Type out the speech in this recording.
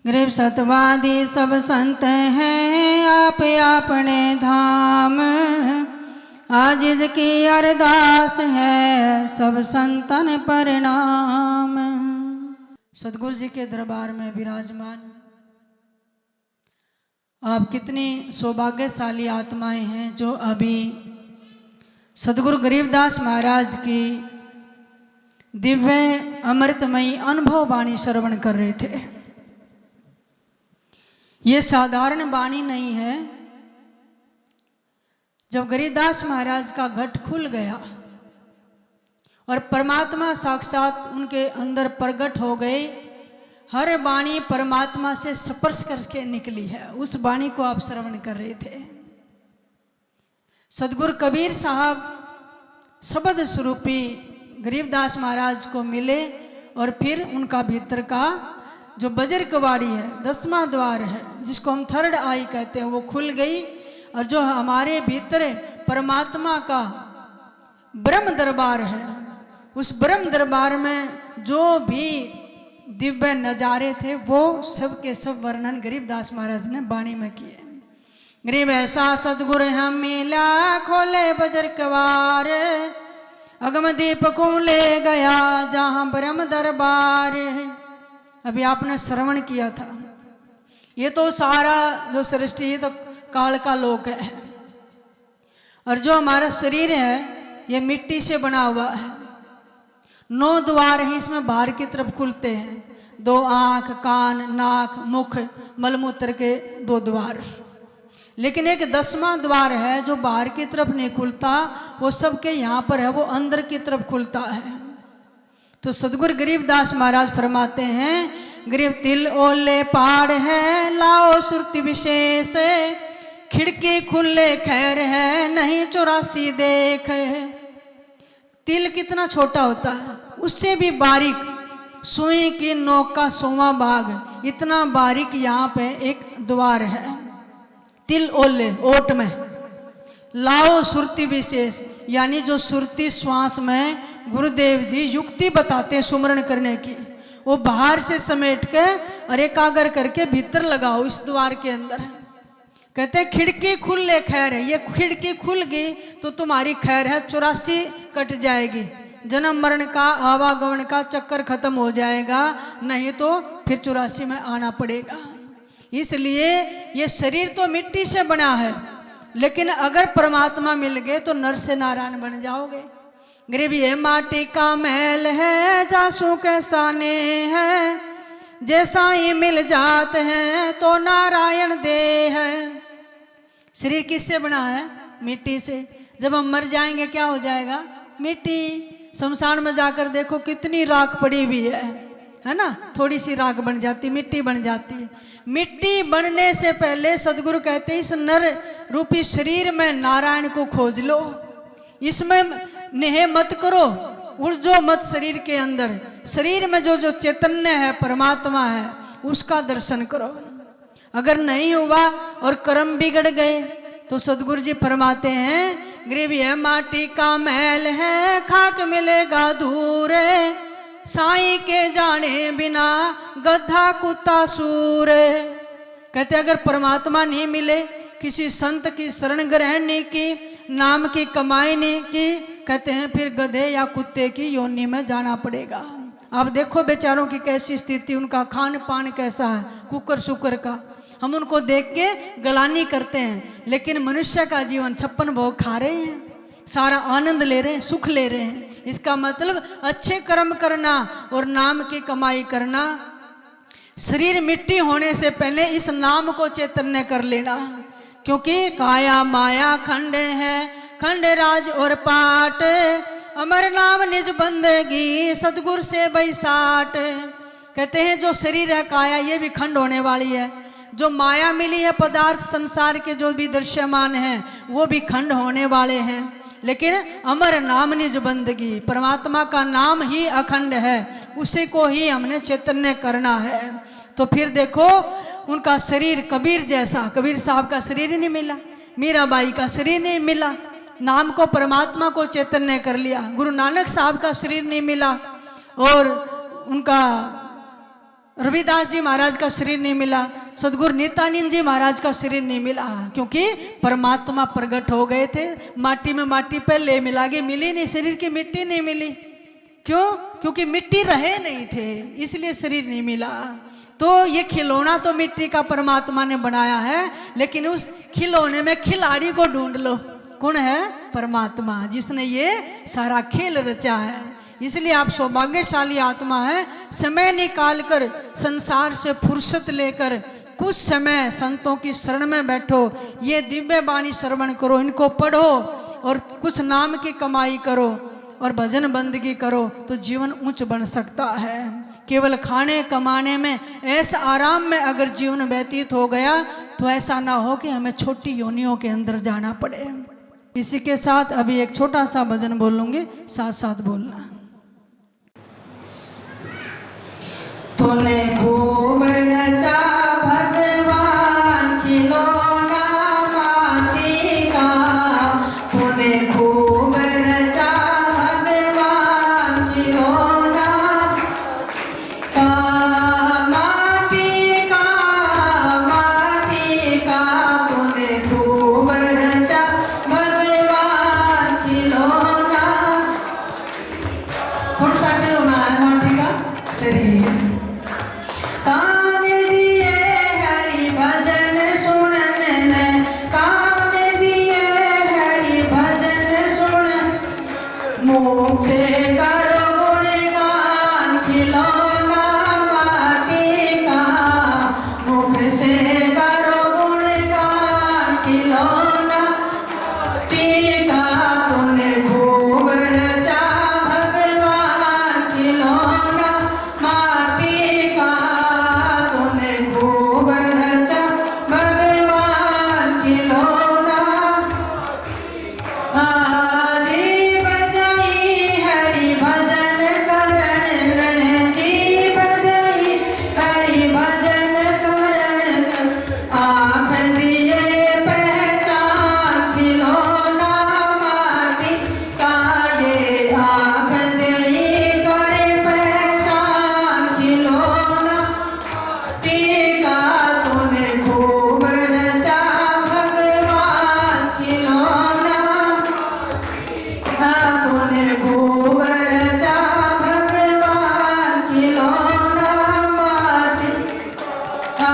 गरीब सतवादी सब संत हैं आप अपने धाम, आजिज की अरदास है सब संतन प्रणाम। सतगुरु जी के दरबार में विराजमान आप कितनी सौभाग्यशाली आत्माएं हैं जो अभी सतगुरु गरीबदास महाराज की दिव्य अमृतमयी अनुभव वाणी श्रवण कर रहे थे। ये साधारण वाणी नहीं है। जब गरीबदास महाराज का घट खुल गया और परमात्मा साक्षात उनके अंदर प्रकट हो गए, हर वाणी परमात्मा से स्पर्श करके निकली है, उस वाणी को आप श्रवण कर रहे थे। सतगुरु कबीर साहब शब्द स्वरूपी गरीबदास महाराज को मिले और फिर उनका भीतर का जो बजर कवाड़ी है, 10वां द्वार है, जिसको हम थर्ड आई कहते हैं, वो खुल गई और जो हमारे भीतर परमात्मा का ब्रह्म दरबार है, उस ब्रह्म दरबार में जो भी दिव्य नजारे थे वो सब के सब वर्णन गरीबदास महाराज ने वाणी में किए। गरीब ऐसा सतगुरु हम मिला खोले बजर कवार, अगम दीपकों ले गया जहां ब्रह्म दरबार है। अभी आपने श्रवण किया था, ये तो सारा जो सृष्टि ये तो काल का लोक है, और जो हमारा शरीर है ये मिट्टी से बना हुआ है। 9 द्वार हैं, इसमें बाहर की तरफ खुलते हैं, 2 आँख, कान, नाक, मुख, मलमूत्र के 2 द्वार। लेकिन एक 10वां द्वार है जो बाहर की तरफ नहीं खुलता, वो सबके यहाँ पर है, वो अंदर की तरफ खुलता है। तो सतगुरु गरीबदास महाराज फरमाते हैं, गरीब तिल ओले पहाड़ है लाओ सुरति विशेष, खिड़की खुले खैर है नहीं 84 देख। तिल कितना छोटा होता है, उससे भी बारीक सुई की नोक का 100वां भाग, इतना बारीक यहाँ पे एक द्वार है। तिल ओले ओट में लाओ सुरति विशेष, यानी जो सुरती श्वास में गुरुदेव जी युक्ति बताते हैं सुमरण करने की, वो बाहर से समेट के और एकाग्र करके भीतर लगाओ इस द्वार के अंदर। कहते हैं खिड़की खुले खैर है, ये खिड़की खुल गई तो तुम्हारी खैर है, 84 कट जाएगी, जन्म मरण का आवागमन का चक्कर खत्म हो जाएगा, नहीं तो फिर 84 में आना पड़ेगा। इसलिए ये शरीर तो मिट्टी से बना है, लेकिन अगर परमात्मा मिल गए तो नर से नारायण बन जाओगे। गरीब ये माटी का महल है जासू के साने है, जैसा ही मिल जाते हैं तो नारायण दे है। शरीर किससे बना है? मिट्टी से। जब हम मर जाएंगे क्या हो जाएगा? मिट्टी। शमशान में जाकर देखो कितनी राख पड़ी हुई है ना, थोड़ी सी राख बन जाती, मिट्टी बन जाती है। मिट्टी बनने से पहले सदगुरु कहते हैं इस नर रूपी शरीर में नारायण को खोज लो, इसमें नेह मत करो, उर्जो मत शरीर के अंदर, शरीर में जो चैतन्य है परमात्मा है उसका दर्शन करो। अगर नहीं हुआ और कर्म बिगड़ गए तो सदगुरु जी फरमाते हैं, गरीब यह माटी का महल है खाक मिलेगा दूर, साईं के जाने बिना गधा कुत्ता सूर। कहते अगर परमात्मा नहीं मिले, किसी संत की शरण ग्रहण नहीं की, नाम की कमाई नहीं की, कहते हैं फिर गधे या कुत्ते की योनि में जाना पड़ेगा। आप देखो बेचारों की कैसी स्थिति, उनका खान पान कैसा है, कुकर शुकर का। हम उनको देख के गलानी करते हैं, लेकिन मनुष्य का जीवन 56 भोग खा रहे हैं, सारा आनंद ले रहे हैं, सुख ले रहे हैं। इसका मतलब अच्छे कर्म करना और नाम की कमाई करना। शरीर मिट्टी होने से पहले इस नाम को चैतन्य कर लेना, क्योंकि काया माया खंड है, खंड राज और पाट, अमर नाम निज बंदगी सतगुरु से बैसाट। कहते हैं जो शरीर है काया ये भी खंड होने वाली है, जो माया मिली है पदार्थ संसार के जो भी दृश्यमान हैं वो भी खंड होने वाले हैं, लेकिन अमर नाम निज बंदगी, परमात्मा का नाम ही अखंड है, उसी को ही हमने चैतन्य करना है। तो फिर देखो उनका शरीर कबीर जैसा, कबीर साहब का शरीर ही नहीं मिला, मीराबाई का शरीर नहीं मिला, नाम को परमात्मा को चैतन्य कर लिया। गुरु नानक साहब का शरीर नहीं मिला और उनका रविदास जी महाराज का शरीर नहीं मिला, सदगुरु नित्यानंद जी महाराज का शरीर नहीं मिला, क्योंकि परमात्मा प्रकट हो गए थे। माटी में माटी पहले मिला के मिली नहीं, शरीर की मिट्टी नहीं मिली। क्यों? क्योंकि मिट्टी रहे नहीं थे, इसलिए शरीर नहीं मिला। तो ये खिलौना तो मिट्टी का परमात्मा ने बनाया है, लेकिन उस खिलौने में खिलाड़ी को ढूंढ लो। कौन है? परमात्मा, जिसने ये सारा खेल रचा है। इसलिए आप सौभाग्यशाली आत्मा है। समय निकाल कर संसार से फुर्सत लेकर कुछ समय संतों की शरण में बैठो, ये दिव्य वाणी श्रवण करो, इनको पढ़ो और कुछ नाम की कमाई करो और भजन बंदगी करो, तो जीवन ऊंच बन सकता है। केवल खाने कमाने में, ऐसा आराम में अगर जीवन व्यतीत हो गया तो ऐसा ना हो कि हमें छोटी योनियों के अंदर जाना पड़े। इसी के साथ अभी एक छोटा सा भजन बोलूंगी, साथ साथ बोलना। तूने खूब रचा भगवान खिलौना माटी का, तूने खूब रचा भगवान खिलौना का, माटी का, माटी का, तूने खूब रचा भगवान खिलौना। कौन सा खिलौना है? माटी का शरीर। कान दिए हरि भजन सुनने, कान दिए हरि भजन सुन, मुख से करो गुणगान खिलौना माटी का, मुख से करो गुणगान खिलौना माटी का, तूने खूब रचा भगवान खिलौना माटी का, तूने खूब रचा भगवान खिलौना। जी बजाई हरि भजन करण में, जी बजाई हरि भजन करण में, आँख दिए पहचान खिलौना माटी का, ये आँख दिए करे पहचान खिलौना माटी का, तूने खूब रचा भगवान खिलौना, तूने खूब रचा भगवान खिलौना माटी का।